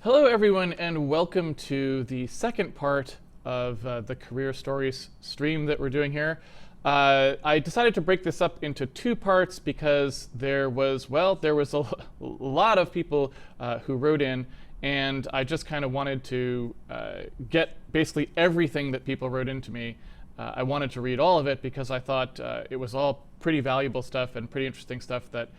Hello, everyone, and welcome to the second part of the Career Stories stream that we're doing here. I decided to break this up into two parts because there was a lot of people who wrote in, and I just kind of wanted to get basically everything that people wrote into me. I wanted to read all of it because I thought it was all pretty valuable stuff and pretty interesting stuff that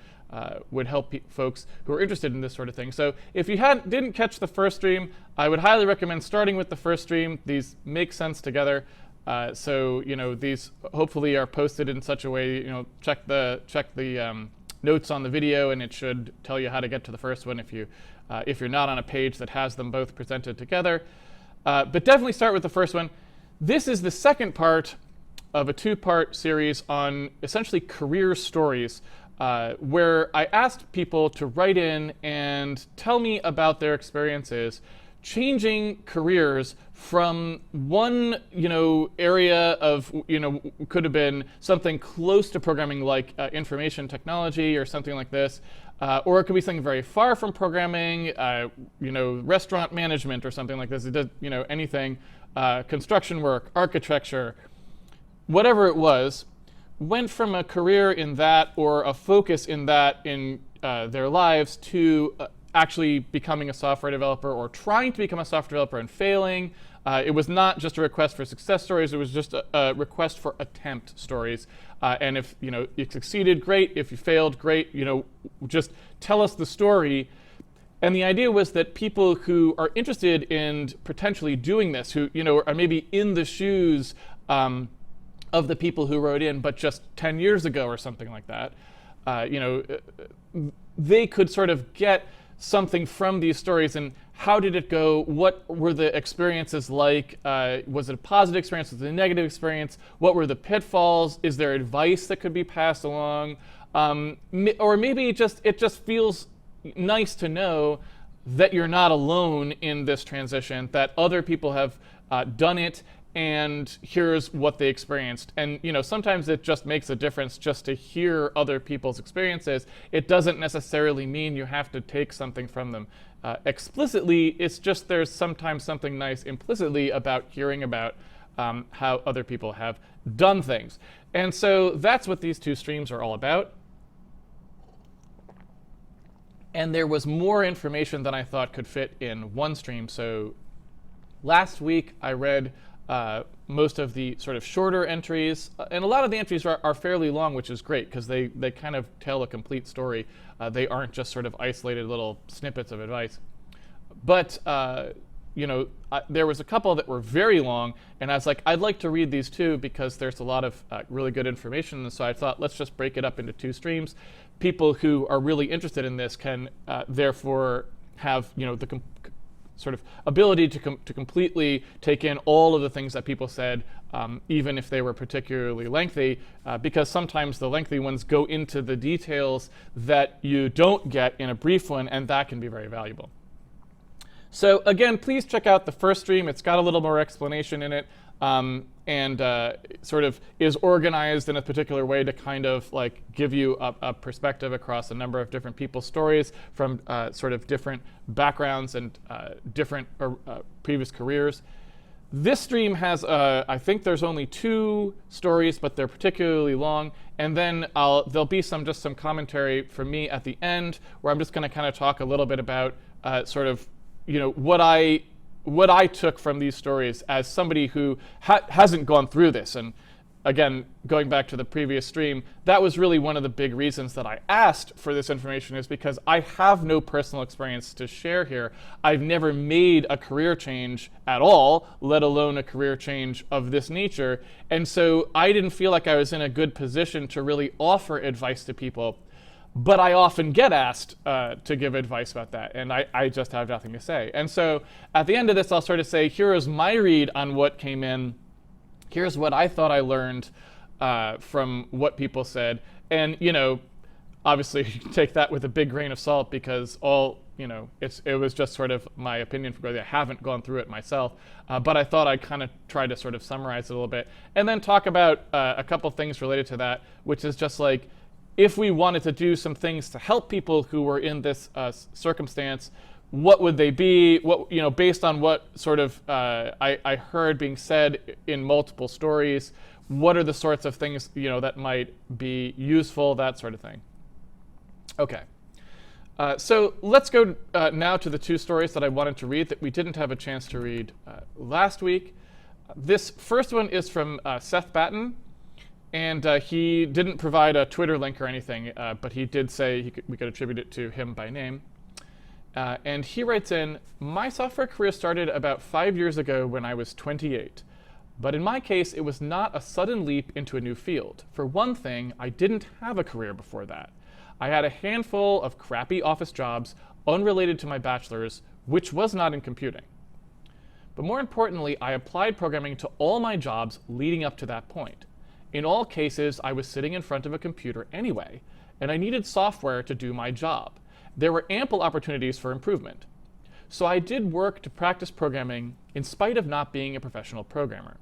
would help folks who are interested in this sort of thing. So if you didn't catch the first stream, I would highly recommend starting with the first stream. These make sense together. So these hopefully are posted in such a way. Check the notes on the video, and it should tell you how to get to the first one if you're not on a page that has them both presented together. But definitely start with the first one. This is the second part of a two-part series on essentially career stories. Where I asked people to write in and tell me about their experiences changing careers from one, area of, could have been something close to programming like information technology or something like this, or it could be something very far from programming, restaurant management or something like this. It does, anything, construction work, architecture, whatever it was. Went from a career in that or a focus in that in their lives to actually becoming a software developer or trying to become a software developer and failing. It was not just a request for success stories. It was just a request for attempt stories. And if you succeeded, great. If you failed, great. Just tell us the story. And the idea was that people who are interested in potentially doing this, who are maybe in the shoes of the people who wrote in, but just 10 years ago or something like that, they could sort of get something from these stories. And how did it go? What were the experiences like? Was it a positive experience? Was it a negative experience? What were the pitfalls? Is there advice that could be passed along? Or maybe it just feels nice to know that you're not alone in this transition, that other people have done it, and here's what they experienced. And sometimes it just makes a difference just to hear other people's experiences. It doesn't necessarily mean you have to take something from them explicitly. It's just there's sometimes something nice implicitly about hearing about how other people have done things. And so that's what these two streams are all about. And there was more information than I thought could fit in one stream. So last week I read most of the sort of shorter entries, and a lot of the entries are fairly long, which is great because they kind of tell a complete story. They aren't just sort of isolated little snippets of advice. But there was a couple that were very long, and I was like, I'd like to read these too because there's a lot of really good information. And so I thought, let's just break it up into two streams. People who are really interested in this can therefore have the sort of ability to completely take in all of the things that people said, even if they were particularly lengthy, because sometimes the lengthy ones go into the details that you don't get in a brief one, and that can be very valuable. So again, please check out the first stream. It's got a little more explanation in it, and sort of is organized in a particular way to kind of like give you a perspective across a number of different people's stories from sort of different backgrounds and different previous careers. This stream has, I think there's only two stories, but they're particularly long. And then there'll be some commentary from me at the end, where I'm just going to kind of talk a little bit about sort of what I took from these stories as somebody who hasn't gone through this. And again, going back to the previous stream, that was really one of the big reasons that I asked for this information, is because I have no personal experience to share here. I've never made a career change at all, let alone a career change of this nature. And so I didn't feel like I was in a good position to really offer advice to people. But I often get asked to give advice about that, and I just have nothing to say. And so at the end of this, I'll sort of say, here is my read on what came in. Here's what I thought I learned from what people said. And obviously you can take that with a big grain of salt, because it was just sort of my opinion from whether I haven't gone through it myself. But I thought I'd kind of try to sort of summarize it a little bit, and then talk about a couple things related to that, which is just like, if we wanted to do some things to help people who were in this circumstance, what would they be? What, based on what sort of I heard being said in multiple stories, what are the sorts of things that might be useful, that sort of thing. Okay. So let's go now to the two stories that I wanted to read that we didn't have a chance to read last week. This first one is from Seth Batten, and he didn't provide a Twitter link or anything, but he did say we could attribute it to him by name. And he writes in, "My software career started about 5 years ago when I was 28. But in my case, it was not a sudden leap into a new field. For one thing, I didn't have a career before that. I had a handful of crappy office jobs unrelated to my bachelor's, which was not in computing. But more importantly, I applied programming to all my jobs leading up to that point. In all cases, I was sitting in front of a computer anyway, and I needed software to do my job. There were ample opportunities for improvement. So I did work to practice programming in spite of not being a professional programmer.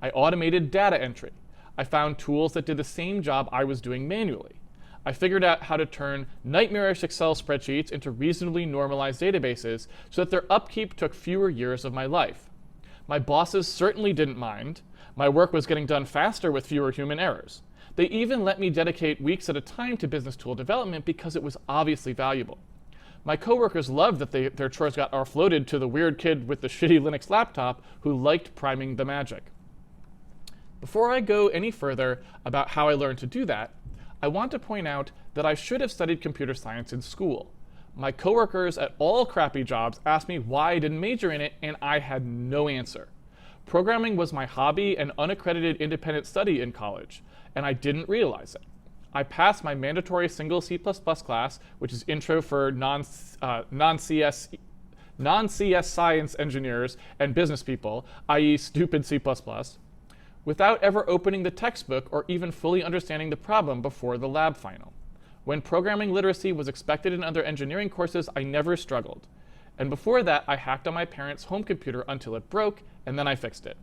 I automated data entry. I found tools that did the same job I was doing manually. I figured out how to turn nightmarish Excel spreadsheets into reasonably normalized databases so that their upkeep took fewer years of my life. My bosses certainly didn't mind. My work was getting done faster with fewer human errors. They even let me dedicate weeks at a time to business tool development because it was obviously valuable. My coworkers loved that their chores got offloaded to the weird kid with the shitty Linux laptop who liked priming the magic. Before I go any further about how I learned to do that, I want to point out that I should have studied computer science in school. My coworkers at all crappy jobs asked me why I didn't major in it, and I had no answer. Programming was my hobby and unaccredited independent study in college, and I didn't realize it. I passed my mandatory single C++ class, which is intro for non-CS science engineers and business people, i.e. stupid C++, without ever opening the textbook or even fully understanding the problem before the lab final. When programming literacy was expected in other engineering courses, I never struggled. And before that, I hacked on my parents' home computer until it broke, and then I fixed it.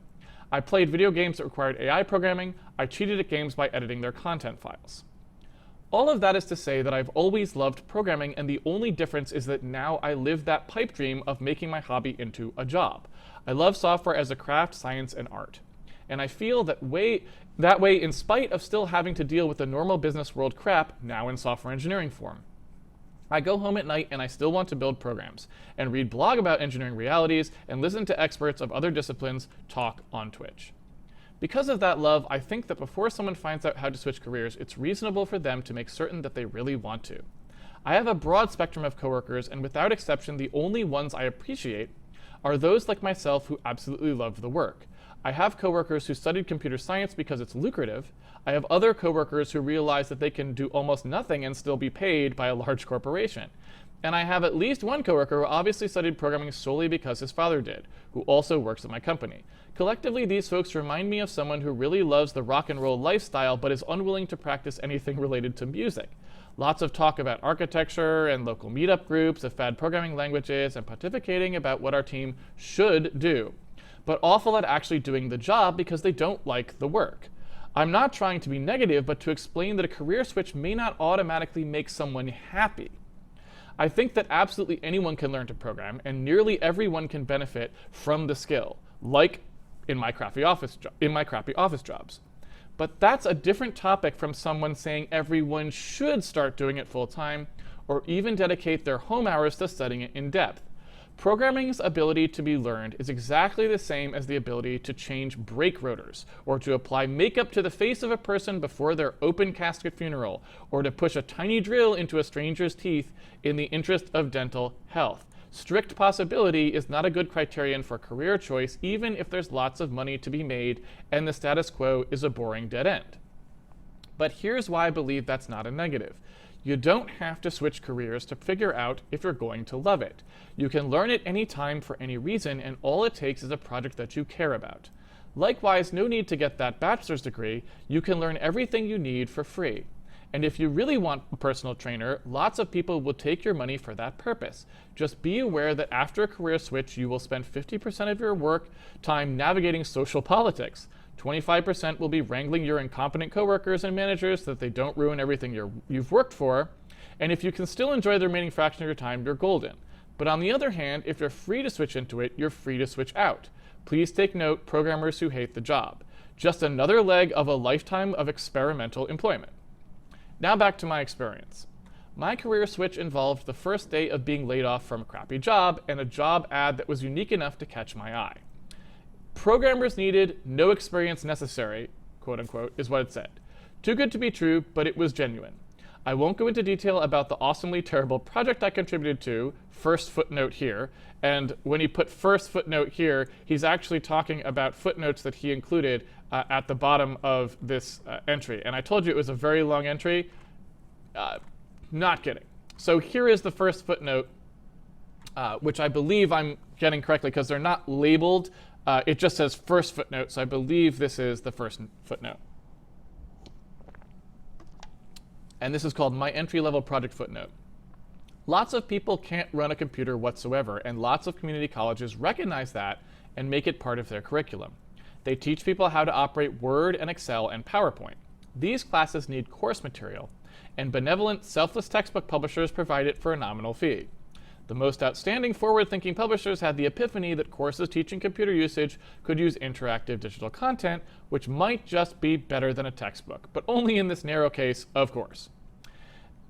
I played video games that required AI programming. I cheated at games by editing their content files. All of that is to say that I've always loved programming, and the only difference is that now I live that pipe dream of making my hobby into a job. I love software as a craft, science, and art. And I feel that way in spite of still having to deal with the normal business world crap now in software engineering form. I go home at night and I still want to build programs and read blog about engineering realities and listen to experts of other disciplines talk on Twitch. Because of that love, I think that before someone finds out how to switch careers, it's reasonable for them to make certain that they really want to. I have a broad spectrum of coworkers, and without exception, the only ones I appreciate are those like myself who absolutely love the work. I have coworkers who studied computer science because it's lucrative. I have other coworkers who realize that they can do almost nothing and still be paid by a large corporation. And I have at least one coworker who obviously studied programming solely because his father did, who also works at my company. Collectively, these folks remind me of someone who really loves the rock and roll lifestyle but is unwilling to practice anything related to music. Lots of talk about architecture and local meetup groups of fad programming languages and pontificating about what our team should do, but awful at actually doing the job because they don't like the work. I'm not trying to be negative, but to explain that a career switch may not automatically make someone happy. I think that absolutely anyone can learn to program, and nearly everyone can benefit from the skill, like in my crappy office jobs. But that's a different topic from someone saying everyone should start doing it full time, or even dedicate their home hours to studying it in depth. Programming's ability to be learned is exactly the same as the ability to change brake rotors, or to apply makeup to the face of a person before their open casket funeral, or to push a tiny drill into a stranger's teeth in the interest of dental health. Strict possibility is not a good criterion for career choice, even if there's lots of money to be made and the status quo is a boring dead end. But here's why I believe that's not a negative. You don't have to switch careers to figure out if you're going to love it. You can learn it any time for any reason, and all it takes is a project that you care about. Likewise, no need to get that bachelor's degree. You can learn everything you need for free. And if you really want a personal trainer, lots of people will take your money for that purpose. Just be aware that after a career switch, you will spend 50% of your work time navigating social politics. 25% will be wrangling your incompetent coworkers and managers so that they don't ruin everything you've worked for. And if you can still enjoy the remaining fraction of your time, you're golden. But on the other hand, if you're free to switch into it, you're free to switch out. Please take note, programmers who hate the job. Just another leg of a lifetime of experimental employment. Now back to my experience. My career switch involved the first day of being laid off from a crappy job and a job ad that was unique enough to catch my eye. Programmers needed, no experience necessary, quote unquote, is what it said. Too good to be true, but it was genuine. I won't go into detail about the awesomely terrible project I contributed to, first footnote here, and when he put first footnote here, he's actually talking about footnotes that he included at the bottom of this entry. And I told you it was a very long entry. Not kidding. So here is the first footnote, which I believe I'm getting correctly because they're not labeled. It just says first footnote, so I believe this is the first footnote. And this is called my entry-level project footnote. Lots of people can't run a computer whatsoever, and lots of community colleges recognize that and make it part of their curriculum. They teach people how to operate Word and Excel and PowerPoint. These classes need course material, and benevolent, selfless textbook publishers provide it for a nominal fee. The most outstanding forward-thinking publishers had the epiphany that courses teaching computer usage could use interactive digital content, which might just be better than a textbook, but only in this narrow case, of course.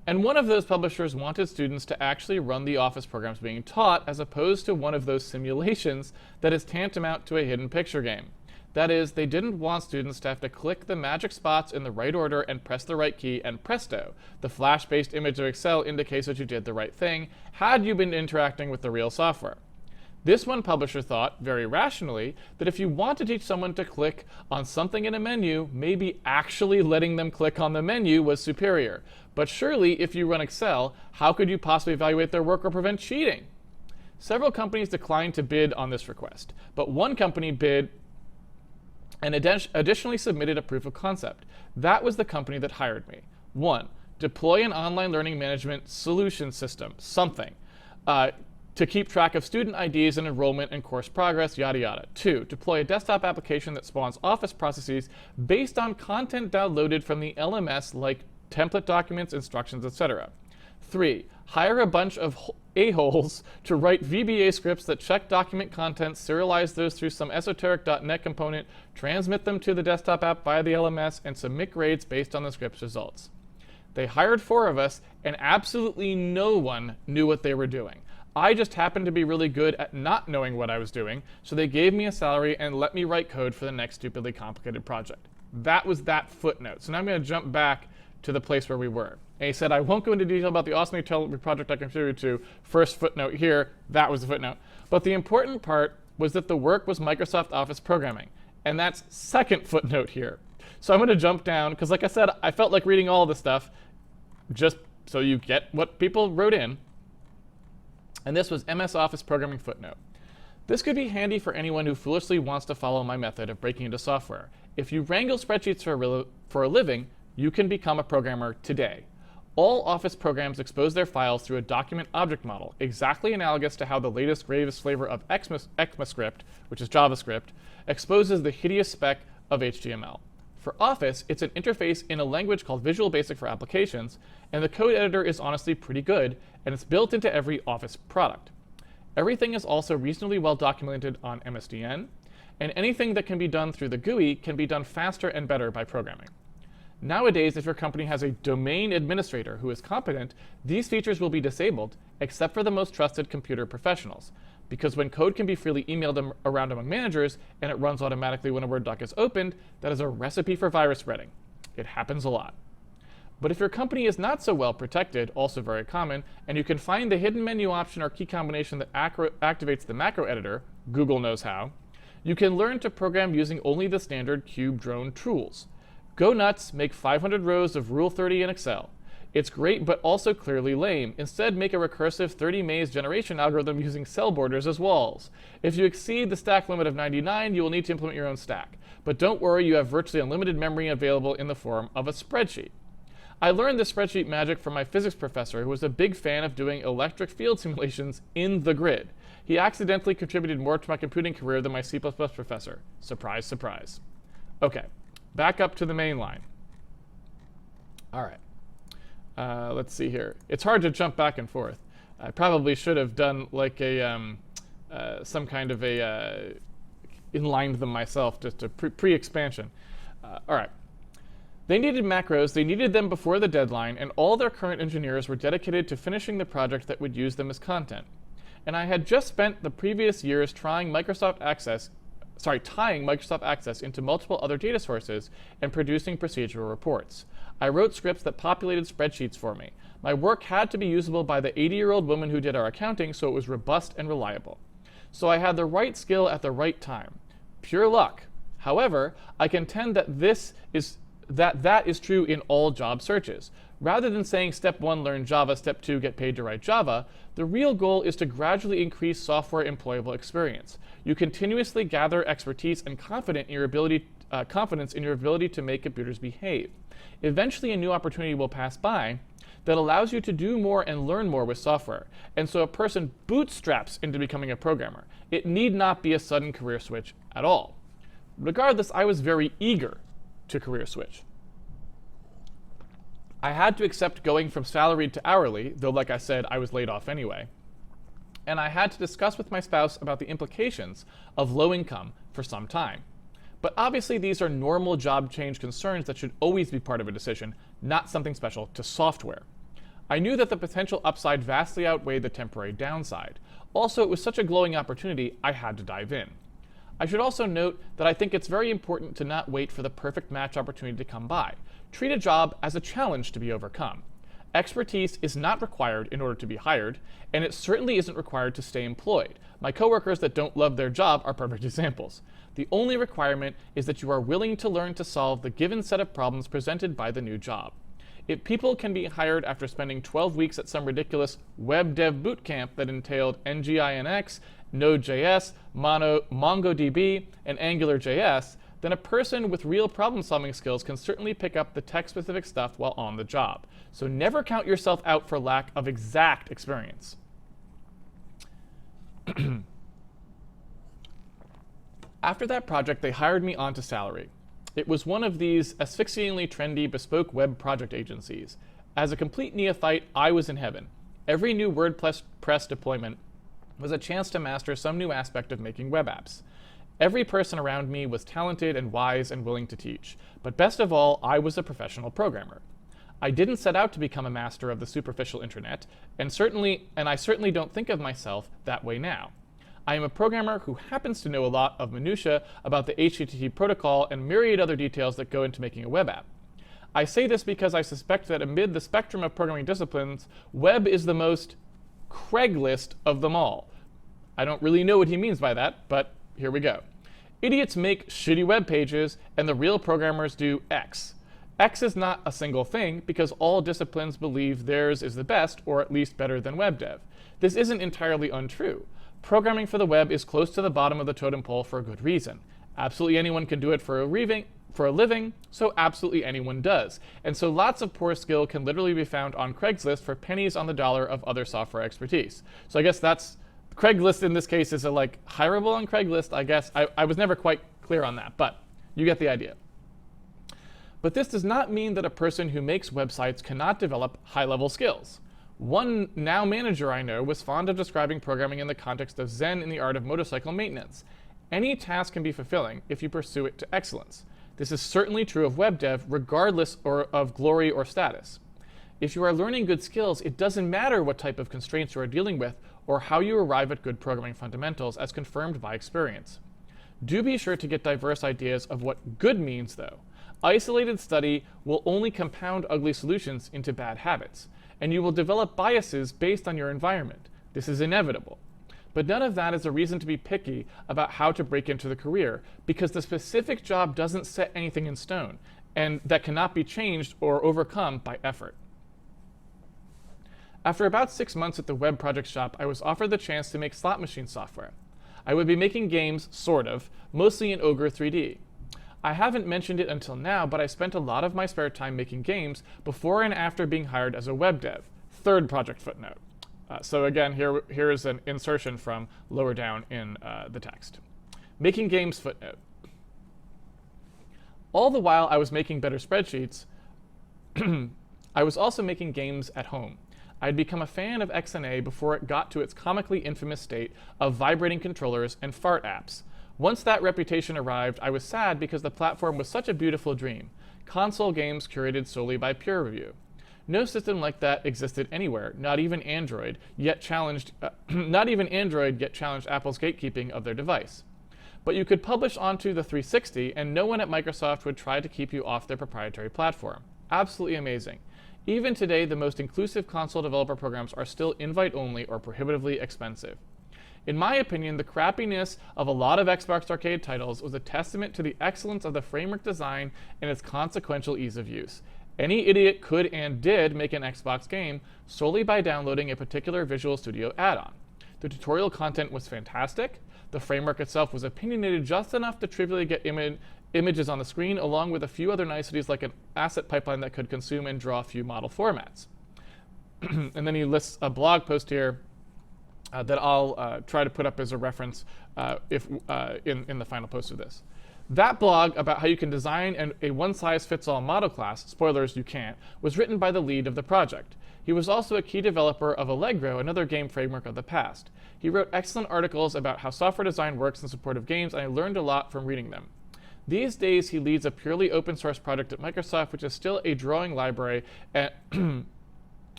And one of those publishers wanted students to actually run the Office programs being taught, as opposed to one of those simulations that is tantamount to a hidden picture game. That is, they didn't want students to have to click the magic spots in the right order and press the right key, and presto, the Flash-based image of Excel indicates that you did the right thing, had you been interacting with the real software. This one publisher thought, very rationally, that if you want to teach someone to click on something in a menu, maybe actually letting them click on the menu was superior. But surely, if you run Excel, how could you possibly evaluate their work or prevent cheating? Several companies declined to bid on this request, but one company bid and additionally submitted a proof of concept. That was the company that hired me. 1. Deploy an online learning management solution system, something, to keep track of student IDs and enrollment and course progress, yada yada. 2. Deploy a desktop application that spawns Office processes based on content downloaded from the LMS, like template documents, instructions, etc. 3. Hire a bunch of a-holes to write VBA scripts that check document content, serialize those through some esoteric .NET component, transmit them to the desktop app via the LMS, and submit grades based on the script's results. They hired 4 of us, and absolutely no one knew what they were doing. I just happened to be really good at not knowing what I was doing, so they gave me a salary and let me write code for the next stupidly complicated project. That was that footnote. So now I'm going to jump back to the place where we were. And he said, I won't go into detail about the awesome project I contributed to. First footnote here, that was the footnote. But the important part was that the work was Microsoft Office programming. And that's second footnote here. So I'm going to jump down, because like I said, I felt like reading all this stuff just so you get what people wrote in. And this was MS Office programming footnote. This could be handy for anyone who foolishly wants to follow my method of breaking into software. If you wrangle spreadsheets for a living, you can become a programmer today. All Office programs expose their files through a document object model, exactly analogous to how the latest greatest flavor of ECMAScript, which is JavaScript, exposes the hideous speck of HTML. For Office, it's an interface in a language called Visual Basic for Applications, and the code editor is honestly pretty good, and it's built into every Office product. Everything is also reasonably well documented on MSDN, and anything that can be done through the GUI can be done faster and better by programming. Nowadays, if your company has a domain administrator who is competent, these features will be disabled, except for the most trusted computer professionals. Because when code can be freely emailed around among managers, and it runs automatically when a Word doc is opened, that is a recipe for virus spreading. It happens a lot. But if your company is not so well protected, also very common, and you can find the hidden menu option or key combination that activates the macro editor, Google knows how, you can learn to program using only the standard cube drone tools. Go nuts, make 500 rows of Rule 30 in Excel. It's great, but also clearly lame. Instead, make a recursive 30 maze generation algorithm using cell borders as walls. If you exceed the stack limit of 99, you will need to implement your own stack. But don't worry, you have virtually unlimited memory available in the form of a spreadsheet. I learned this spreadsheet magic from my physics professor, who was a big fan of doing electric field simulations in the grid. He accidentally contributed more to my computing career than my C++ professor. Surprise, surprise. Okay, back up to the main line. All right. Let's see here. It's hard to jump back and forth. I probably should have done like some kind of inlined them myself, just a pre-expansion. All right. They needed macros, they needed them before the deadline, and all their current engineers were dedicated to finishing the project that would use them as content. And I had just spent the previous years tying Microsoft Access into multiple other data sources and producing procedural reports. I wrote scripts that populated spreadsheets for me. My work had to be usable by the 80-year-old woman who did our accounting, so it was robust and reliable. So I had the right skill at the right time. Pure luck. However, I contend that that is true in all job searches. Rather than saying step 1, learn Java, step 2, get paid to write Java, the real goal is to gradually increase software employable experience. You continuously gather expertise and confidence in your ability to make computers behave. Eventually, a new opportunity will pass by that allows you to do more and learn more with software. And so a person bootstraps into becoming a programmer. It need not be a sudden career switch at all. Regardless, I was very eager to career switch. I had to accept going from salaried to hourly, though like I said, I was laid off anyway. And I had to discuss with my spouse about the implications of low income for some time. But obviously these are normal job change concerns that should always be part of a decision, not something special to software. I knew that the potential upside vastly outweighed the temporary downside. Also, it was such a glowing opportunity, I had to dive in. I should also note that I think it's very important to not wait for the perfect match opportunity to come by. Treat a job as a challenge to be overcome. Expertise is not required in order to be hired, and it certainly isn't required to stay employed. My coworkers that don't love their job are perfect examples. The only requirement is that you are willing to learn to solve the given set of problems presented by the new job. If people can be hired after spending 12 weeks at some ridiculous web dev bootcamp that entailed NGINX, Node.js, MongoDB, and AngularJS, then a person with real problem-solving skills can certainly pick up the tech-specific stuff while on the job. So never count yourself out for lack of exact experience. After that project, they hired me onto salary. It was one of these asphyxiatingly trendy bespoke web project agencies. As a complete neophyte, I was in heaven. Every new WordPress deployment was a chance to master some new aspect of making web apps. Every person around me was talented and wise and willing to teach. But best of all, I was a professional programmer. I didn't set out to become a master of the superficial internet, and I certainly don't think of myself that way now. I am a programmer who happens to know a lot of minutiae about the HTTP protocol and myriad other details that go into making a web app. I say this because I suspect that amid the spectrum of programming disciplines, web is the most Craigslist of them all. I don't really know what he means by that, but here we go. Idiots make shitty web pages, and the real programmers do X. X is not a single thing because all disciplines believe theirs is the best, or at least better than web dev. This isn't entirely untrue. Programming for the web is close to the bottom of the totem pole for a good reason. Absolutely anyone can do it for a living, so absolutely anyone does. And so lots of poor skill can literally be found on Craigslist for pennies on the dollar of other software expertise. So I guess that's, Craigslist in this case is a hireable on Craigslist, I guess. I was never quite clear on that, but you get the idea. But this does not mean that a person who makes websites cannot develop high-level skills. One now manager I know was fond of describing programming in the context of Zen in the art of motorcycle maintenance. Any task can be fulfilling if you pursue it to excellence. This is certainly true of web dev, regardless of glory or status. If you are learning good skills, it doesn't matter what type of constraints you are dealing with or how you arrive at good programming fundamentals as confirmed by experience. Do be sure to get diverse ideas of what good means, though. Isolated study will only compound ugly solutions into bad habits, and you will develop biases based on your environment. This is inevitable. But none of that is a reason to be picky about how to break into the career, because the specific job doesn't set anything in stone, and that cannot be changed or overcome by effort. After about 6 months at the web project shop, I was offered the chance to make slot machine software. I would be making games, sort of, mostly in Ogre 3D. I haven't mentioned it until now, but I spent a lot of my spare time making games before and after being hired as a web dev. Third project footnote. So again, here is an insertion from lower down in the text. Making games footnote. All the while I was making better spreadsheets, I was also making games at home. I'd become a fan of XNA before it got to its comically infamous state of vibrating controllers and fart apps. Once that reputation arrived, I was sad because the platform was such a beautiful dream. Console games curated solely by peer review. No system like that existed anywhere, not even Android, yet challenged Apple's gatekeeping of their device. But you could publish onto the 360 and no one at Microsoft would try to keep you off their proprietary platform. Absolutely amazing. Even today, the most inclusive console developer programs are still invite-only or prohibitively expensive. In my opinion, the crappiness of a lot of Xbox Arcade titles was a testament to the excellence of the framework design and its consequential ease of use. Any idiot could and did make an Xbox game solely by downloading a particular Visual Studio add-on. The tutorial content was fantastic. The framework itself was opinionated just enough to trivially get images on the screen, along with a few other niceties like an asset pipeline that could consume and draw a few model formats. And then he lists a blog post here that I'll try to put up as a reference in the final post of this. That blog about how you can design a one-size-fits-all model class, spoilers, you can't, was written by the lead of the project. He was also a key developer of Allegro, another game framework of the past. He wrote excellent articles about how software design works in support of games, and I learned a lot from reading them. These days, he leads a purely open-source project at Microsoft, which is still a drawing library, and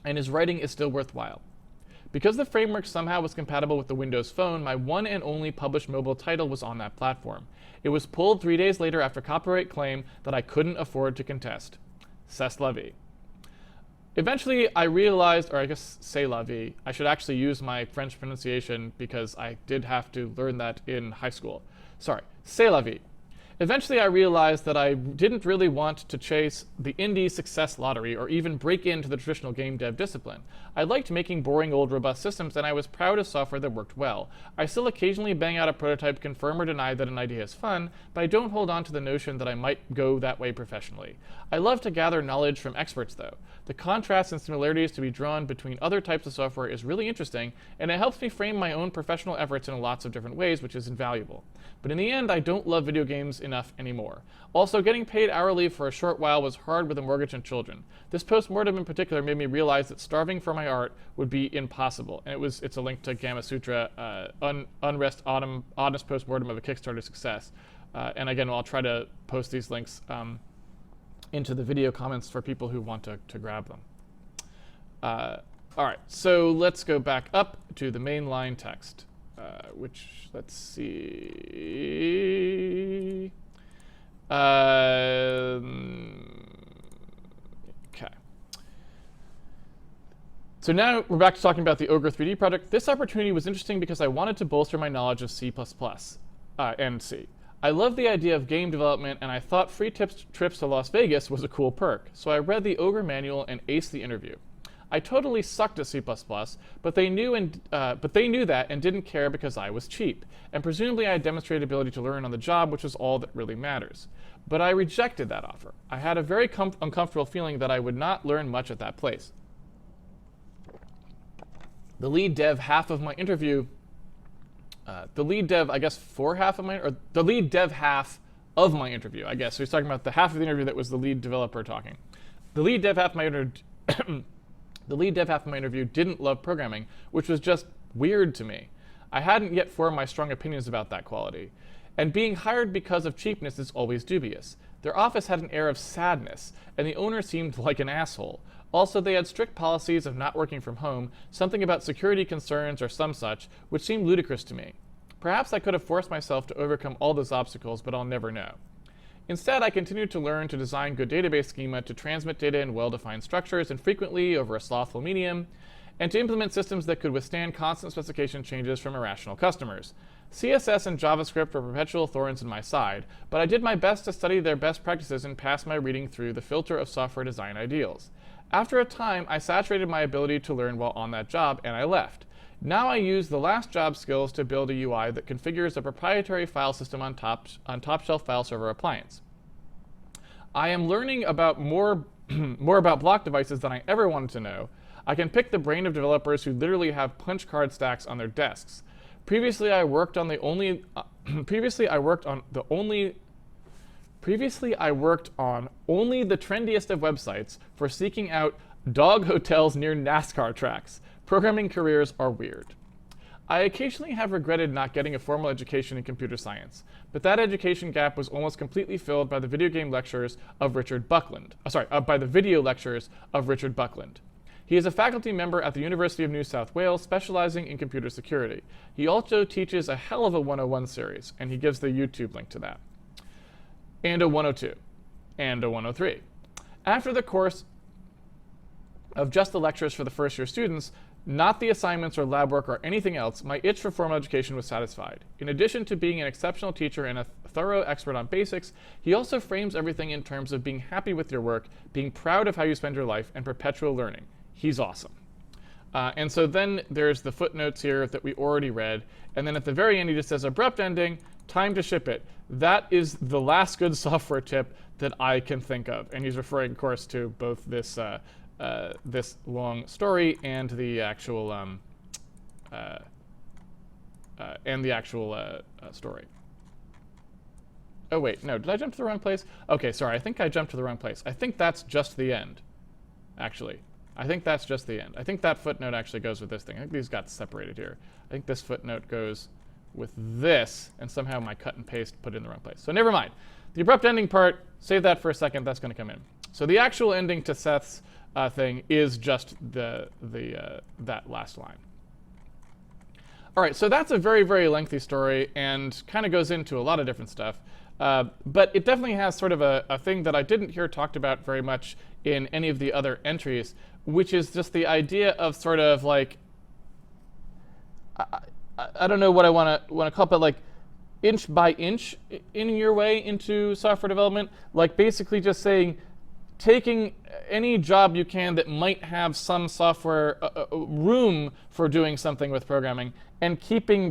his writing is still worthwhile. Because the framework somehow was compatible with the Windows Phone, my one and only published mobile title was on that platform. It was pulled 3 days later after copyright claim that I couldn't afford to contest. C'est la vie. Eventually, I realized, or I guess c'est la vie, I should actually use my French pronunciation because I did have to learn that in high school. Sorry, c'est la vie. Eventually, I realized that I didn't really want to chase the indie success lottery or even break into the traditional game dev discipline. I liked making boring old robust systems, and I was proud of software that worked well. I still occasionally bang out a prototype, confirm or deny that an idea is fun, but I don't hold on to the notion that I might go that way professionally. I love to gather knowledge from experts, though. The contrasts and similarities to be drawn between other types of software is really interesting, and it helps me frame my own professional efforts in lots of different ways, which is invaluable. But in the end, I don't love video games enough anymore. Also, getting paid hourly for a short while was hard with a mortgage and children. This post-mortem in particular made me realize that starving for my art would be impossible. And it's a link to Gamma Sutra, Unrest Honest Post-Mortem of a Kickstarter Success. And again, I'll try to post these links into the video comments for people who want to grab them. All right, so let's go back up to the mainline text, which, let's see. Okay. So now we're back to talking about the Ogre 3D project. This opportunity was interesting because I wanted to bolster my knowledge of C++ and C. I love the idea of game development, and I thought free trips to Las Vegas was a cool perk, so I read the Ogre manual and aced the interview. I totally sucked at C++, but they knew that and didn't care because I was cheap, and presumably I had demonstrated ability to learn on the job, which is all that really matters. But I rejected that offer. I had a very uncomfortable feeling that I would not learn much at that place. The lead dev half of my interview, the lead dev half of my interview, I guess. So he's talking about the half of the interview that was the lead developer talking. The lead dev half of my interview didn't love programming, which was just weird to me. I hadn't yet formed my strong opinions about that quality. And being hired because of cheapness is always dubious. Their office had an air of sadness, and the owner seemed like an asshole. Also, they had strict policies of not working from home, something about security concerns or some such, which seemed ludicrous to me. Perhaps I could have forced myself to overcome all those obstacles, but I'll never know. Instead, I continued to learn to design good database schema to transmit data in well-defined structures and frequently over a slothful medium, and to implement systems that could withstand constant specification changes from irrational customers. CSS and JavaScript were perpetual thorns in my side, but I did my best to study their best practices and pass my reading through the filter of software design ideals. After a time, I saturated my ability to learn while on that job, and I left. Now I use the last job skills to build a UI that configures a proprietary file system on top-shelf file server appliance. I am learning about more about block devices than I ever wanted to know. I can pick the brain of developers who literally have punch card stacks on their desks. Previously, I worked on only the trendiest of websites for seeking out Dog hotels near NASCAR tracks. Programming careers are weird. I occasionally have regretted not getting a formal education in computer science, but that education gap was almost completely filled by the video lectures of Richard Buckland. He is a faculty member at the University of New South Wales, specializing in computer security. He also teaches a hell of a 101 series, and he gives the YouTube link to that. And a 102. And a 103. After the course of just the lectures for the first year students, not the assignments or lab work or anything else, my itch for formal education was satisfied. In addition to being an exceptional teacher and a thorough expert on basics, he also frames everything in terms of being happy with your work, being proud of how you spend your life, and perpetual learning. He's awesome. And so then there's the footnotes here that we already read. And then at the very end, he just says, abrupt ending, time to ship it. That is the last good software tip that I can think of. And he's referring, of course, to both this this long story and the actual story. Oh wait, no, did I jump to the wrong place? Okay, sorry, I think I jumped to the wrong place. I think that's just the end, actually. I think that's just the end. I think that footnote actually goes with this thing. I think these got separated here. I think this footnote goes with this, and somehow my cut and paste put it in the wrong place. So never mind. The abrupt ending part, save that for a second, that's going to come in. So the actual ending to Seth's thing is just that last line. All right, so that's a very, very lengthy story and kind of goes into a lot of different stuff. But it definitely has sort of a thing that I didn't hear talked about very much in any of the other entries, which is just the idea of sort of like, I don't know what I want to call it, but like inch by inch in your way into software development, like basically just saying, taking any job you can that might have some software room for doing something with programming and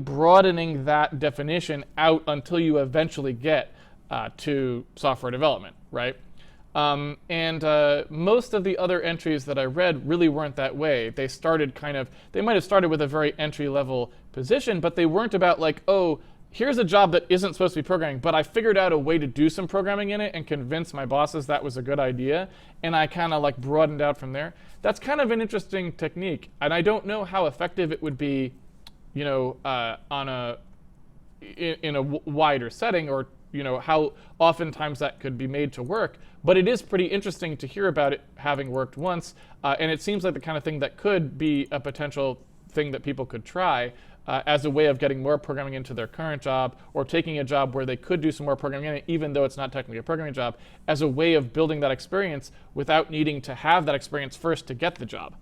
broadening that definition out until you eventually get to software development, right? Most of the other entries that I read really weren't that way. They might have started with a very entry-level position, but they weren't about like, oh, here's a job that isn't supposed to be programming, but I figured out a way to do some programming in it and convince my bosses that was a good idea, and I kind of like broadened out from there. That's kind of an interesting technique, and I don't know how effective it would be, you know, in a wider setting, or you know how oftentimes that could be made to work. But it is pretty interesting to hear about it having worked once, and it seems like the kind of thing that could be a potential thing that people could try as a way of getting more programming into their current job, or taking a job where they could do some more programming in it, even though it's not technically a programming job, as a way of building that experience without needing to have that experience first to get the job.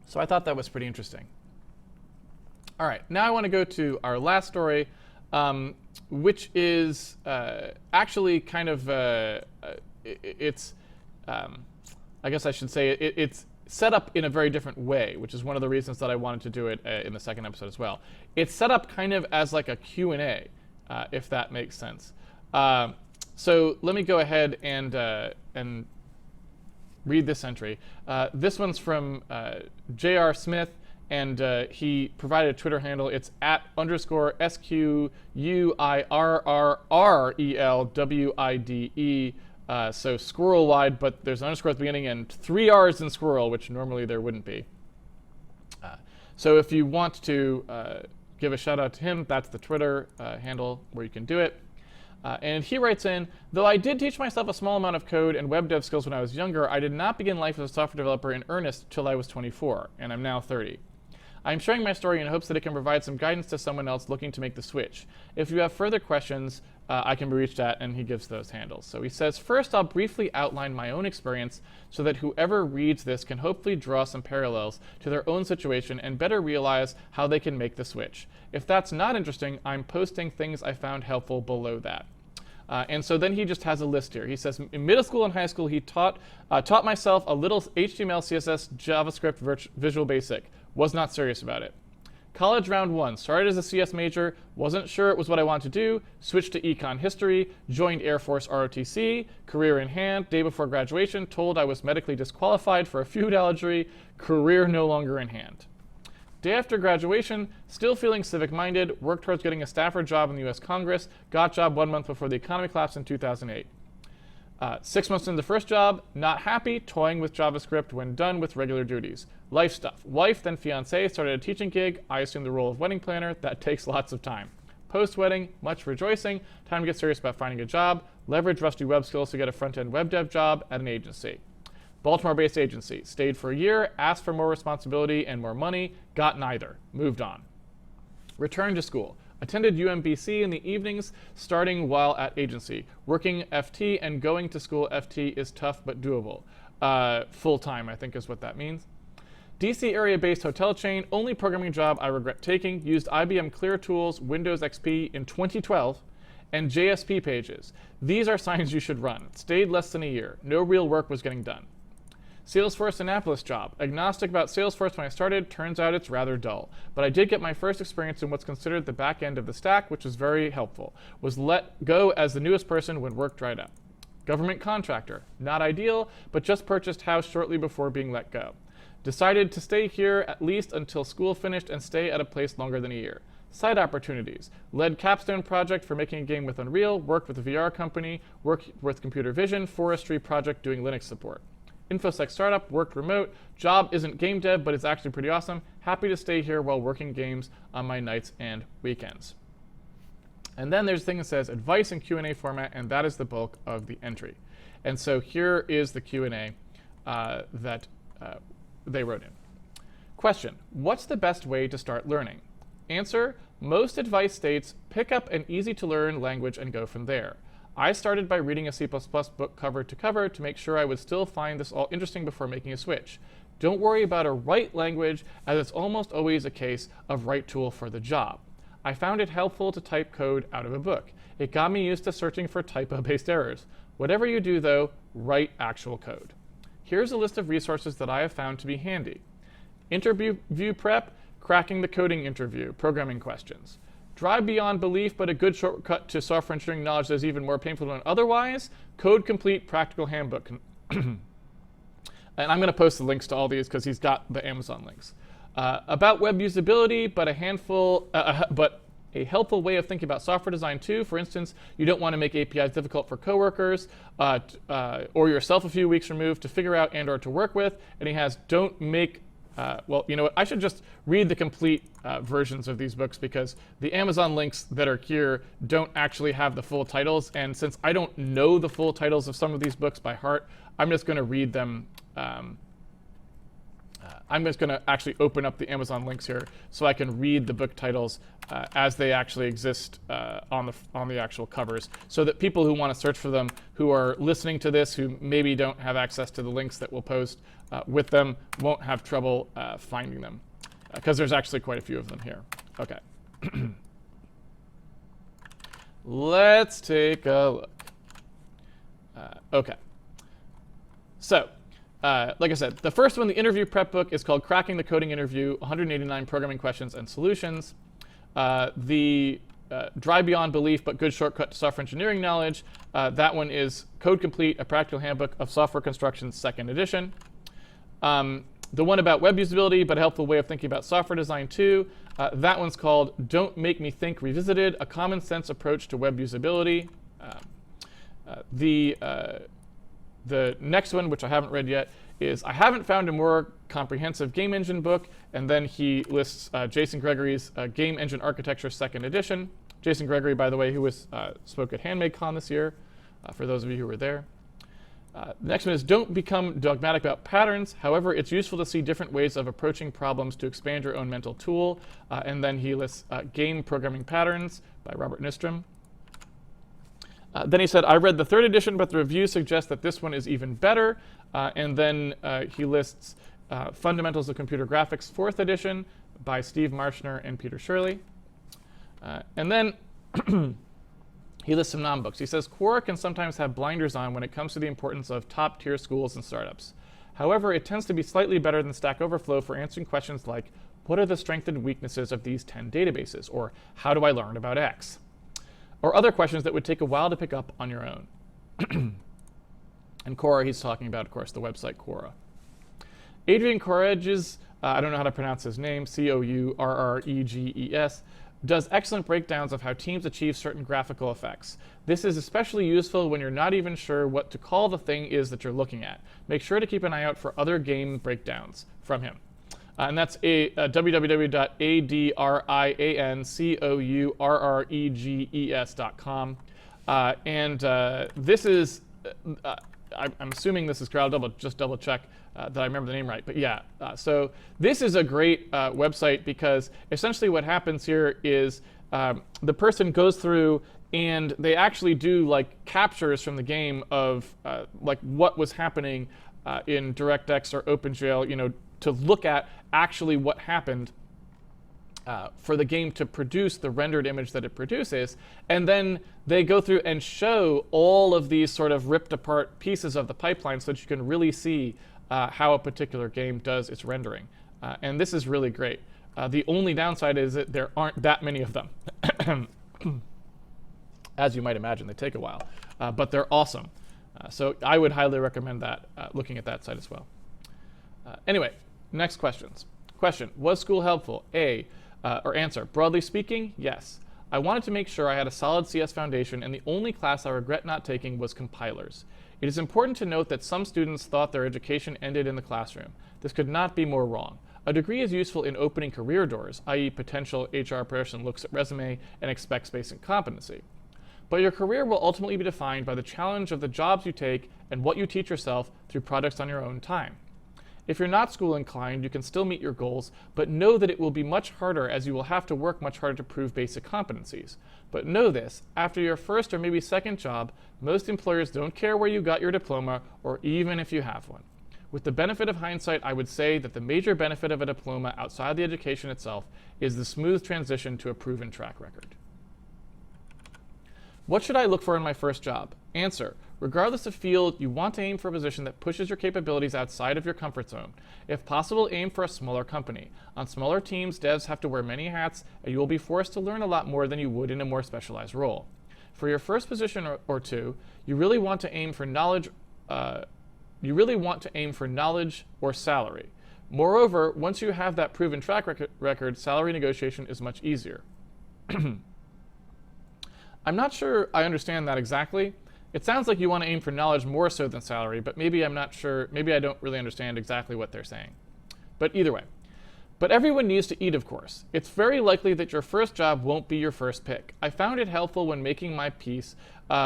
So I thought that was pretty interesting. All right, now I want to go to our last story, which is actually kind of, I guess I should say, it's set up in a very different way, which is one of the reasons that I wanted to do it in the second episode as well. It's set up kind of as like a Q&A, if that makes sense. So let me go ahead and read this entry. This one's from J.R. Smith, and he provided a Twitter handle. It's @_SQUIRRRELWIDE. So squirrel wide, but there's an underscore at the beginning and 3 R's in squirrel, which normally there wouldn't be. So if you want to give a shout out to him, that's the Twitter handle where you can do it. And he writes in, though I did teach myself a small amount of code and web dev skills when I was younger, I did not begin life as a software developer in earnest till I was 24, and I'm now 30. I'm sharing my story in hopes that it can provide some guidance to someone else looking to make the switch. If you have further questions, I can be reached at, and he gives those handles. So he says, first I'll briefly outline my own experience so that whoever reads this can hopefully draw some parallels to their own situation and better realize how they can make the switch. If that's not interesting, I'm posting things I found helpful below that. And so then he just has a list here. He says, in middle school and high school, he taught myself a little HTML, CSS, JavaScript, Visual Basic. Was not serious about it. College round 1, started as a CS major, wasn't sure it was what I wanted to do, switched to econ history, joined Air Force ROTC, career in hand, day before graduation, told I was medically disqualified for a food allergy, career no longer in hand. Day after graduation, still feeling civic-minded, worked towards getting a Stafford job in the US Congress, got job 1 month before the economy collapsed in 2008. 6 months into the first job, not happy, toying with JavaScript when done with regular duties. Life stuff. Wife, then fiance, started a teaching gig. I assumed the role of wedding planner. That takes lots of time. Post-wedding, much rejoicing. Time to get serious about finding a job. Leverage rusty web skills to get a front-end web dev job at an agency. Baltimore-based agency. Stayed for a year, asked for more responsibility and more money. Got neither. Moved on. Returned to school. Attended UMBC in the evenings, starting while at agency. Working FT and going to school FT is tough but doable. Full-time, I think is what that means. DC area-based hotel chain, only programming job I regret taking. Used IBM Clear Tools, Windows XP in 2012, and JSP pages. These are signs you should run. Stayed less than a year. No real work was getting done. Salesforce Annapolis job. Agnostic about Salesforce when I started. Turns out it's rather dull. But I did get my first experience in what's considered the back end of the stack, which was very helpful. Was let go as the newest person when work dried up. Government contractor. Not ideal, but just purchased house shortly before being let go. Decided to stay here at least until school finished and stay at a place longer than a year. Side opportunities. Led capstone project for making a game with Unreal. Worked with a VR company. Worked with computer vision. Forestry project doing Linux support. InfoSec startup, worked remote. Job isn't game dev, but it's actually pretty awesome. Happy to stay here while working games on my nights and weekends. And then there's a thing that says advice in Q&A format, and that is the bulk of the entry. And so here is the Q&A that they wrote in. Question, what's the best way to start learning? Answer, most advice states pick up an easy-to-learn language and go from there. I started by reading a C++ book cover to cover to make sure I would still find this all interesting before making a switch. Don't worry about a right language, as it's almost always a case of right tool for the job. I found it helpful to type code out of a book. It got me used to searching for typo-based errors. Whatever you do, though, write actual code. Here's a list of resources that I have found to be handy. Interview prep, cracking the coding interview, programming questions. Drive beyond belief, but a good shortcut to software engineering knowledge that is even more painful than otherwise. Code Complete Practical Handbook. And I'm going to post the links to all these because he's got the Amazon links. About web usability, but a helpful way of thinking about software design too. For instance, you don't want to make APIs difficult for coworkers or yourself a few weeks removed to figure out and or to work with. And he has don't make well, you know what? I should just read the complete versions of these books because the Amazon links that are here don't actually have the full titles. And since I don't know the full titles of some of these books by heart, I'm just going to read them. I'm just going to actually open up the Amazon links here so I can read the book titles as they actually exist on the actual covers, so that people who want to search for them, who are listening to this, who maybe don't have access to the links that we'll post with them, won't have trouble finding them, because there's actually quite a few of them here. OK. Let's take a look. OK. So, like I said, the first one, the interview prep book, is called Cracking the Coding Interview, 189 Programming Questions and Solutions. The Dry Beyond Belief, but Good Shortcut to Software Engineering Knowledge, that one is Code Complete, A Practical Handbook of Software Construction, 2nd edition. The one about web usability, but a helpful way of thinking about software design too, that one's called Don't Make Me Think Revisited, A Common Sense Approach to Web Usability. The next one, which I haven't read yet, is I haven't found a more comprehensive game engine book, and then he lists Jason Gregory's Game Engine Architecture 2nd edition. Jason Gregory, by the way, who spoke at HandmadeCon this year, for those of you who were there. The next one is Don't Become Dogmatic About Patterns. However, it's useful to see different ways of approaching problems to expand your own mental tool. And then he lists Game Programming Patterns by Robert Nystrom. Then he said, I read the 3rd edition, but the reviews suggest that this one is even better. And then he lists Fundamentals of Computer Graphics 4th edition by Steve Marshner and Peter Shirley. And then he lists some non-books. He says, Quora can sometimes have blinders on when it comes to the importance of top-tier schools and startups. However, it tends to be slightly better than Stack Overflow for answering questions like, what are the strengths and weaknesses of these 10 databases? Or how do I learn about X? Or other questions that would take a while to pick up on your own. And Quora, he's talking about, of course, the website Quora. Adrian Correges, I don't know how to pronounce his name, Courreges, does excellent breakdowns of how teams achieve certain graphical effects. This is especially useful when you're not even sure what to call the thing is that you're looking at. Make sure to keep an eye out for other game breakdowns from him. And that's www.adriancourreges.com. This is, I'm assuming this is correct. I'll just double check that I remember the name right. But yeah, so this is a great website because essentially what happens here is the person goes through and they actually do like captures from the game of like what was happening in DirectX or OpenGL, you know, to look at actually what happened for the game to produce the rendered image that it produces. And then they go through and show all of these sort of ripped apart pieces of the pipeline so that you can really see how a particular game does its rendering. And this is really great. The only downside is that there aren't that many of them. As you might imagine, they take a while, but they're awesome. So I would highly recommend that, looking at that site as well. Anyway, next questions. Question, was school helpful? Or answer, broadly speaking, yes. I wanted to make sure I had a solid CS foundation, and the only class I regret not taking was compilers. It is important to note that some students thought their education ended in the classroom. This could not be more wrong. A degree is useful in opening career doors, i.e. potential HR person looks at resume and expects basic competency. But your career will ultimately be defined by the challenge of the jobs you take and what you teach yourself through projects on your own time. If you're not school inclined, you can still meet your goals, but know that it will be much harder as you will have to work much harder to prove basic competencies. But know this, after your first or maybe second job, most employers don't care where you got your diploma or even if you have one. With the benefit of hindsight, I would say that the major benefit of a diploma outside the education itself is the smooth transition to a proven track record. What should I look for in my first job? Answer, regardless of field, you want to aim for a position that pushes your capabilities outside of your comfort zone. If possible, aim for a smaller company. On smaller teams, devs have to wear many hats, and you will be forced to learn a lot more than you would in a more specialized role. For your first position or two, you really want to aim for knowledge or salary. Moreover, once you have that proven track record, salary negotiation is much easier. I'm not sure I understand that exactly. It sounds like you want to aim for knowledge more so than salary, but maybe I'm not sure, maybe I don't really understand exactly what they're saying. But either way. But everyone needs to eat, of course. It's very likely that your first job won't be your first pick. I found it helpful when making my peace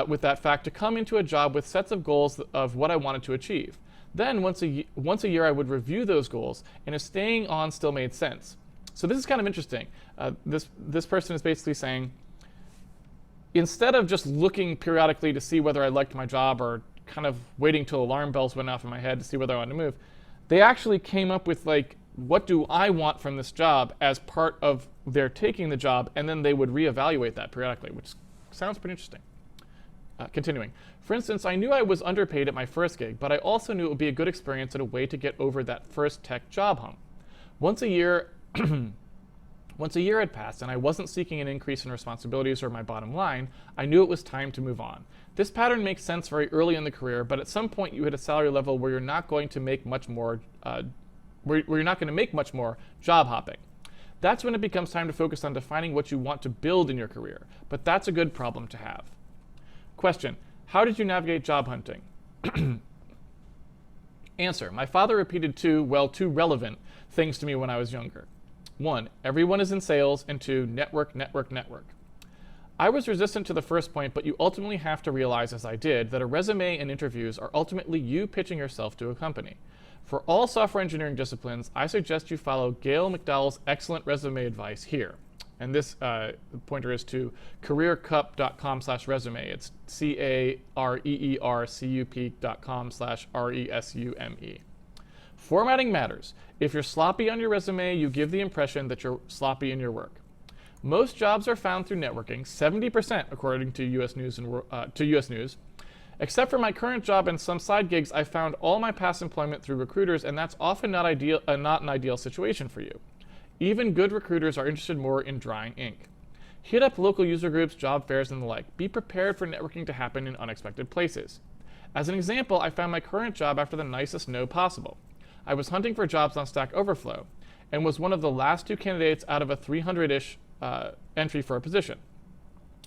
with that fact to come into a job with sets of goals of what I wanted to achieve. Then once a year I would review those goals, and if staying on still made sense. So this is kind of interesting. This person is basically saying, instead of just looking periodically to see whether I liked my job or kind of waiting till alarm bells went off in my head to see whether I wanted to move, they actually came up with like, what do I want from this job as part of their taking the job, and then they would reevaluate that periodically, which sounds pretty interesting. Continuing. For instance, I knew I was underpaid at my first gig, but I also knew it would be a good experience and a way to get over that first tech job hump. Once a year had passed and I wasn't seeking an increase in responsibilities or my bottom line, I knew it was time to move on. This pattern makes sense very early in the career, but at some point you hit a salary level where you're not going to make much more, job hopping. That's when it becomes time to focus on defining what you want to build in your career, but that's a good problem to have. Question, how did you navigate job hunting? Answer, my father repeated two relevant things to me when I was younger. 1, everyone is in sales, and 2, network, network, network. I was resistant to the first point, but you ultimately have to realize, as I did, that a resume and interviews are ultimately you pitching yourself to a company. For all software engineering disciplines, I suggest you follow Gail McDowell's excellent resume advice here. And this pointer is to careercup.com/resume. It's careercup.com/resume. Formatting matters. If you're sloppy on your resume, you give the impression that you're sloppy in your work. Most jobs are found through networking, 70% according to US News. Except for my current job and some side gigs, I found all my past employment through recruiters, and that's often not an ideal situation for you. Even good recruiters are interested more in drying ink. Hit up local user groups, job fairs, and the like. Be prepared for networking to happen in unexpected places. As an example, I found my current job after the nicest no possible. I was hunting for jobs on Stack Overflow and was one of the last 2 candidates out of a 300-ish entry for a position.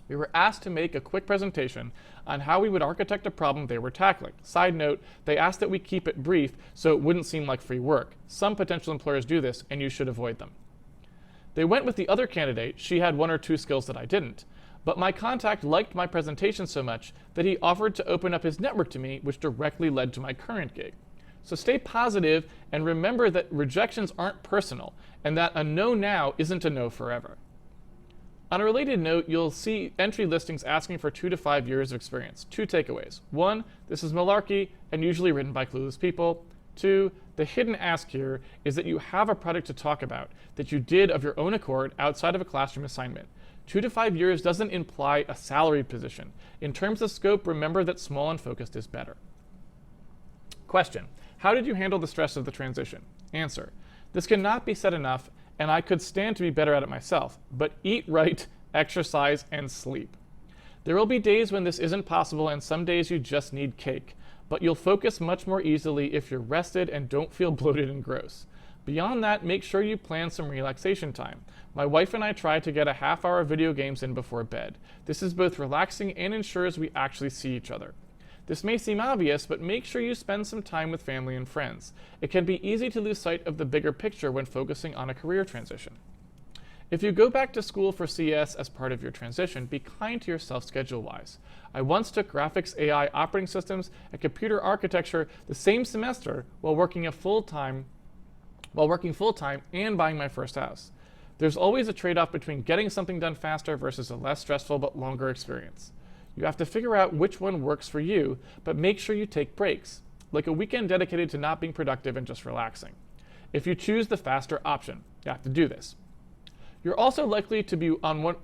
We were asked to make a quick presentation on how we would architect a problem they were tackling. Side note, they asked that we keep it brief so it wouldn't seem like free work. Some potential employers do this, and you should avoid them. They went with the other candidate. She had 1 or 2 skills that I didn't. But my contact liked my presentation so much that he offered to open up his network to me, which directly led to my current gig. So stay positive and remember that rejections aren't personal and that a no now isn't a no forever. On a related note, you'll see entry listings asking for 2 to 5 years of experience. 2 takeaways. 1, this is malarkey and usually written by clueless people. 2, the hidden ask here is that you have a product to talk about that you did of your own accord outside of a classroom assignment. 2 to 5 years doesn't imply a salary position. In terms of scope, remember that small and focused is better. Question: how did you handle the stress of the transition? Answer: this cannot be said enough, and I could stand to be better at it myself, but eat right, exercise, and sleep. There will be days when this isn't possible, and some days you just need cake, but you'll focus much more easily if you're rested and don't feel bloated and gross. Beyond that, make sure you plan some relaxation time. My wife and I try to get a half-hour video games in before bed. This is both relaxing and ensures we actually see each other. This may seem obvious, but make sure you spend some time with family and friends. It can be easy to lose sight of the bigger picture when focusing on a career transition. If you go back to school for CS as part of your transition, be kind to yourself schedule-wise. I once took graphics, AI, operating systems, and computer architecture the same semester while working full-time and buying my first house. There's always a trade-off between getting something done faster versus a less stressful but longer experience. You have to figure out which one works for you, but make sure you take breaks, like a weekend dedicated to not being productive and just relaxing. If you choose the faster option, you have to do this. You're also likely to be on one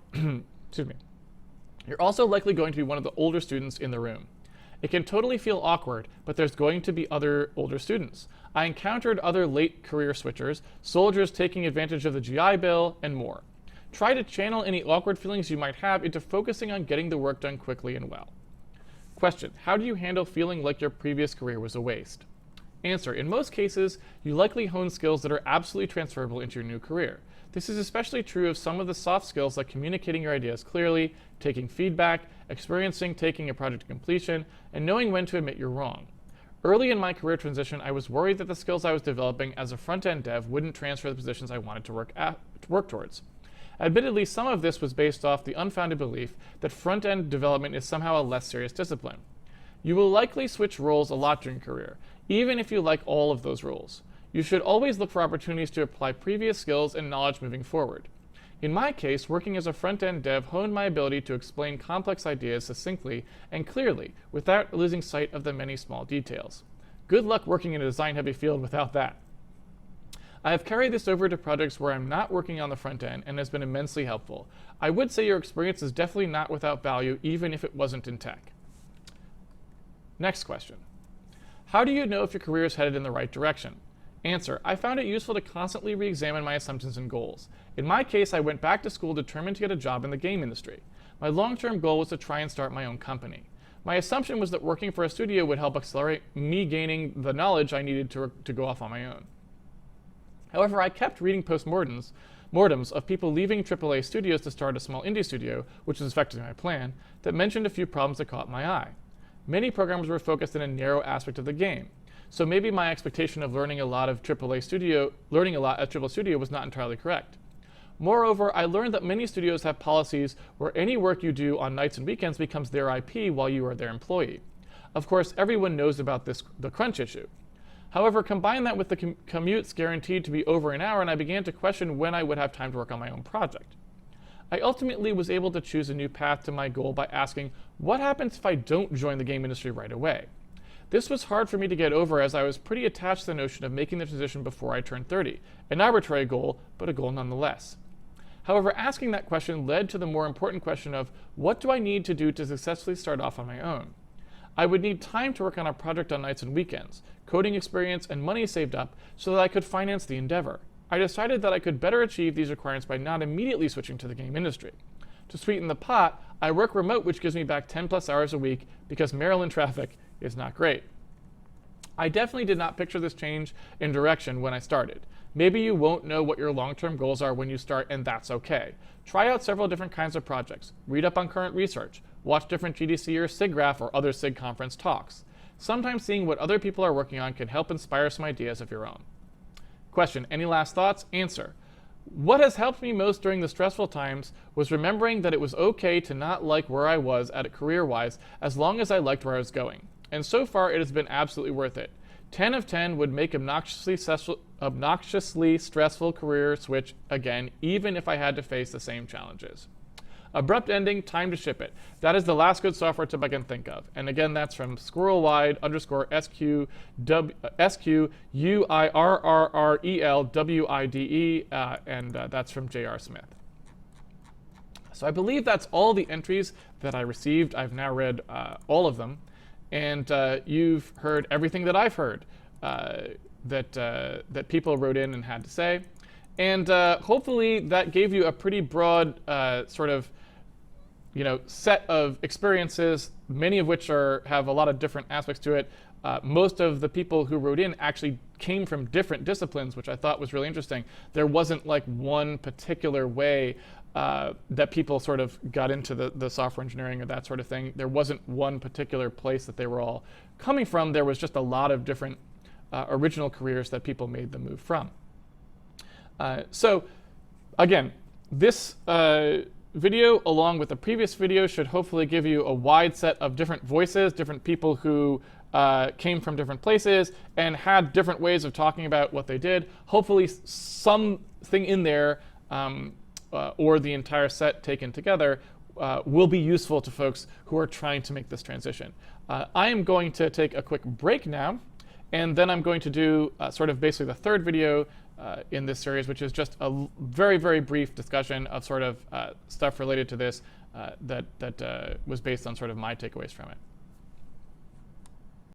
You're also likely going to be one of the older students in the room. It can totally feel awkward, but there's going to be other older students. I encountered other late career switchers, soldiers taking advantage of the GI Bill, and more. Try to channel any awkward feelings you might have into focusing on getting the work done quickly and well. Question: how do you handle feeling like your previous career was a waste? Answer: in most cases, you likely hone skills that are absolutely transferable into your new career. This is especially true of some of the soft skills like communicating your ideas clearly, taking feedback, experiencing taking a project to completion, and knowing when to admit you're wrong. Early in my career transition, I was worried that the skills I was developing as a front-end dev wouldn't transfer the positions I wanted to work towards. Admittedly, some of this was based off the unfounded belief that front-end development is somehow a less serious discipline. You will likely switch roles a lot during your career, even if you like all of those roles. You should always look for opportunities to apply previous skills and knowledge moving forward. In my case, working as a front-end dev honed my ability to explain complex ideas succinctly and clearly without losing sight of the many small details. Good luck working in a design-heavy field without that. I have carried this over to projects where I'm not working on the front end and has been immensely helpful. I would say your experience is definitely not without value, even if it wasn't in tech. Next question. How do you know if your career is headed in the right direction? Answer: I found it useful to constantly re-examine my assumptions and goals. In my case, I went back to school determined to get a job in the game industry. My long-term goal was to try and start my own company. My assumption was that working for a studio would help accelerate me gaining the knowledge I needed to go off on my own. However, I kept reading postmortems of people leaving AAA studios to start a small indie studio, which was effectively my plan, that mentioned a few problems that caught my eye. Many programmers were focused in a narrow aspect of the game, so maybe my expectation of learning a lot at AAA studio was not entirely correct. Moreover, I learned that many studios have policies where any work you do on nights and weekends becomes their IP while you are their employee. Of course, everyone knows about the crunch issue. However, combine that with the commutes guaranteed to be over an hour, and I began to question when I would have time to work on my own project. I ultimately was able to choose a new path to my goal by asking, what happens if I don't join the game industry right away? This was hard for me to get over as I was pretty attached to the notion of making the transition before I turned 30, an arbitrary goal, but a goal nonetheless. However, asking that question led to the more important question of, what do I need to do to successfully start off on my own? I would need time to work on a project on nights and weekends, coding experience, and money saved up so that I could finance the endeavor. I decided that I could better achieve these requirements by not immediately switching to the game industry. To sweeten the pot, I work remote, which gives me back 10+ hours a week because Maryland traffic is not great. I definitely did not picture this change in direction when I started. Maybe you won't know what your long-term goals are when you start, and that's okay. Try out several different kinds of projects. Read up on current research. Watch different GDC or SIGGRAPH or other SIG conference talks. Sometimes seeing what other people are working on can help inspire some ideas of your own. Question, any last thoughts? Answer. What has helped me most during the stressful times was remembering that it was okay to not like where I was at it career-wise as long as I liked where I was going. And so far it has been absolutely worth it. 10 of 10 would make obnoxiously stressful career switch again, even if I had to face the same challenges. Abrupt ending, time to ship it. That is the last good software tip I can think of. And again, that's from squirrelwide_SQUIRRRELWIDE, and that's from J.R. Smith. So I believe that's all the entries that I received. I've now read all of them. And you've heard everything that I've heard that people wrote in and had to say. And hopefully that gave you a pretty broad sort of set of experiences, many of which have a lot of different aspects to it. Most of the people who wrote in actually came from different disciplines, which I thought was really interesting. There wasn't like one particular way that people sort of got into the software engineering or that sort of thing. There wasn't one particular place that they were all coming from. There was just a lot of different original careers that people made the move from. So again, this video, along with the previous video, should hopefully give you a wide set of different voices, different people who came from different places and had different ways of talking about what they did. Hopefully something in there, or the entire set taken together, will be useful to folks who are trying to make this transition. I am going to take a quick break now, and then I'm going to do sort of basically the third video in this series, which is just a very, very brief discussion of sort of stuff related to this that was based on sort of my takeaways from it.